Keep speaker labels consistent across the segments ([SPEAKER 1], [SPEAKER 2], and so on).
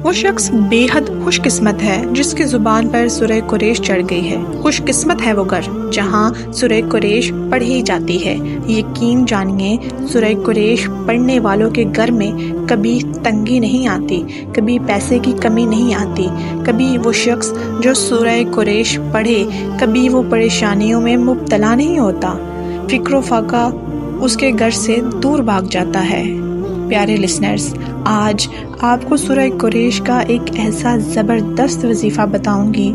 [SPEAKER 1] وہ شخص بے حد خوش قسمت ہے جس کی زبان پر سورہ قریش چڑھ گئی ہے۔ خوش قسمت ہے وہ گھر جہاں سورہ قریش پڑھی جاتی ہے۔ یقین جانیے سورہ قریش پڑھنے والوں کے گھر میں کبھی تنگی نہیں آتی، کبھی پیسے کی کمی نہیں آتی، کبھی وہ شخص جو سورہ قریش پڑھے کبھی وہ پریشانیوں میں مبتلا نہیں ہوتا، فکر و فاقہ اس کے گھر سے دور بھاگ جاتا ہے۔ پیارے لسنرز، آج آپ کو سورہ قریش کا ایک ایسا زبردست وظیفہ بتاؤں گی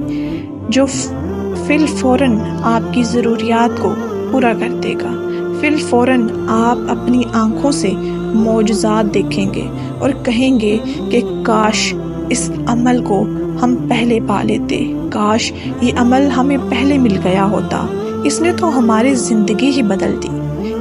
[SPEAKER 1] جو فی الفوراً آپ کی ضروریات کو پورا کر دے گا۔ فی الفوراً آپ اپنی آنکھوں سے معجزات دیکھیں گے اور کہیں گے کہ کاش اس عمل کو ہم پہلے پا لیتے، کاش یہ عمل ہمیں پہلے مل گیا ہوتا، اس نے تو ہماری زندگی ہی بدل دی۔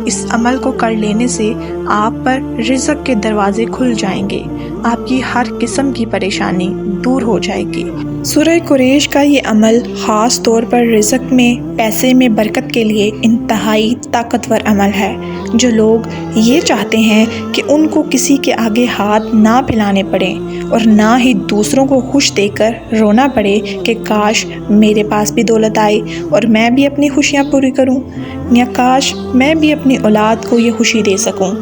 [SPEAKER 1] اس عمل کو کر لینے سے آپ پر رزق کے دروازے کھل جائیں گے، آپ کی ہر قسم کی پریشانی دور ہو جائے گی۔ سورہ قریش کا یہ عمل خاص طور پر رزق میں، پیسے میں برکت کے لیے انتہائی طاقتور عمل ہے۔ جو لوگ یہ چاہتے ہیں کہ ان کو کسی کے آگے ہاتھ نہ پھیلانے پڑیں اور نہ ہی دوسروں کو خوش دیکھ کر رونا پڑے کہ کاش میرے پاس بھی دولت آئی اور میں بھی اپنی خوشیاں پوری کروں، یا کاش میں بھی اپنی اولاد کو یہ خوشی دے سکوں۔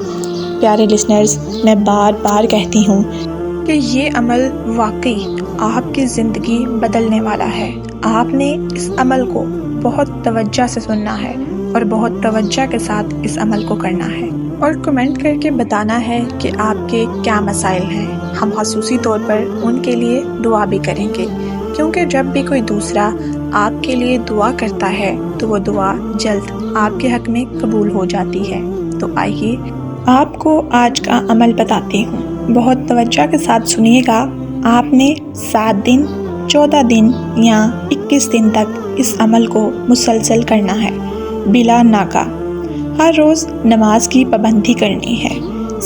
[SPEAKER 1] پیارے لسنرز، میں بار بار کہتی ہوں کہ یہ عمل واقعی آپ کی زندگی بدلنے والا ہے۔ آپ نے اس عمل کو بہت توجہ سے سننا ہے اور بہت توجہ کے ساتھ اس عمل کو کرنا ہے اور کمنٹ کر کے بتانا ہے کہ آپ کے کیا مسائل ہیں۔ ہم خصوصی طور پر ان کے لیے دعا بھی کریں گے، کیونکہ جب بھی کوئی دوسرا آپ کے لیے دعا کرتا ہے تو وہ دعا جلد آپ کے حق میں قبول ہو جاتی ہے۔ تو آئیے آپ کو آج کا عمل بتاتی ہوں، بہت توجہ کے ساتھ سنیے گا۔ آپ نے 7 دن، 14 دن یا 21 دن تک اس عمل کو مسلسل کرنا ہے، بلا ناغہ۔ ہر روز نماز کی پابندی کرنی ہے۔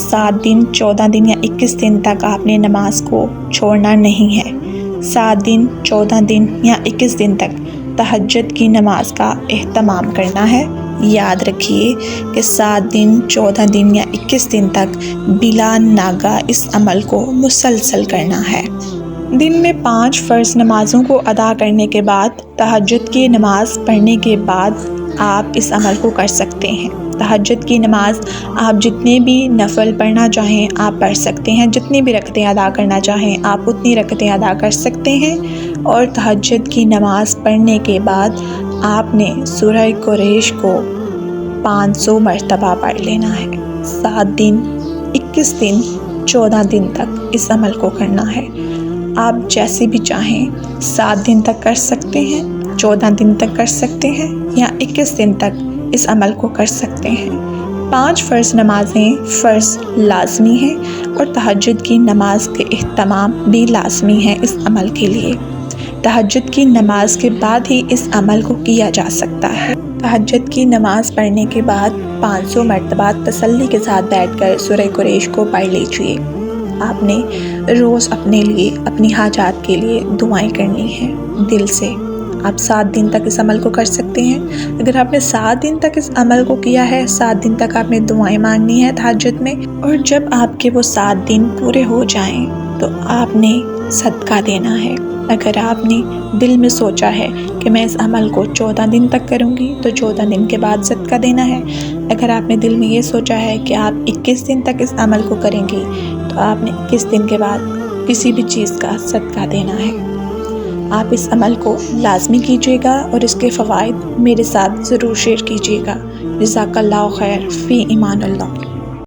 [SPEAKER 1] 7 دن، 14 دن یا 21 دن تک آپ نے نماز کو چھوڑنا نہیں ہے۔ 7 دن، 14 دن یا 21 دن تک تہجد کی نماز کا اہتمام کرنا ہے۔ یاد رکھیے کہ 7 دن، 14 دن یا 21 دن تک بلا ناغہ اس عمل کو مسلسل کرنا ہے۔ دن میں 5 فرض نمازوں کو ادا کرنے کے بعد، تہجد کی نماز پڑھنے کے بعد آپ اس عمل کو کر سکتے ہیں۔ تہجد کی نماز آپ جتنے بھی نفل پڑھنا چاہیں آپ پڑھ سکتے ہیں، جتنی بھی رکعتیں ادا کرنا چاہیں آپ اتنی رکعتیں ادا کر سکتے ہیں، اور تہجد کی نماز پڑھنے کے بعد آپ نے سورہ قریش کو 500 مرتبہ پڑھ لینا ہے۔ 7 دن، 21 دن، 14 دن تک اس عمل کو کرنا ہے۔ آپ جیسے بھی چاہیں 7 دن تک کر سکتے ہیں، 14 دن تک کر سکتے ہیں یا 21 دن تک اس عمل کو کر سکتے ہیں۔ 5 فرض نمازیں فرض لازمی ہیں اور تہجد کی نماز کے اہتمام بھی لازمی ہے اس عمل کے لیے۔ تہجد کی نماز کے بعد ہی اس عمل کو کیا جا سکتا ہے۔ تہجد کی نماز پڑھنے کے بعد 500 مرتبہ تسلی کے ساتھ بیٹھ کر سورہ قریش کو پڑھ لیجیے۔ آپ نے روز اپنے لیے، اپنی حاجات کے لیے دعائیں کرنی ہیں دل سے۔ آپ 7 دن تک اس عمل کو کر سکتے ہیں۔ اگر آپ نے 7 دن تک اس عمل کو کیا ہے، 7 دن تک آپ نے دعائیں مانگنی ہے تہجد میں، اور جب آپ کے وہ 7 دن پورے ہو جائیں تو آپ نے صدقہ دینا ہے۔ اگر آپ نے دل میں سوچا ہے کہ میں اس عمل کو 14 دن تک کروں گی تو 14 دن کے بعد صدقہ دینا ہے۔ اگر آپ نے دل میں یہ سوچا ہے کہ آپ 21 دن تک اس عمل کو کریں گی تو آپ نے 21 دن کے بعد کسی بھی چیز کا صدقہ دینا ہے۔ آپ اس عمل کو لازمی کیجیے گا اور اس کے فوائد میرے ساتھ ضرور شیئر کیجیے گا۔ جزاک اللہ خیر، فی امان اللہ۔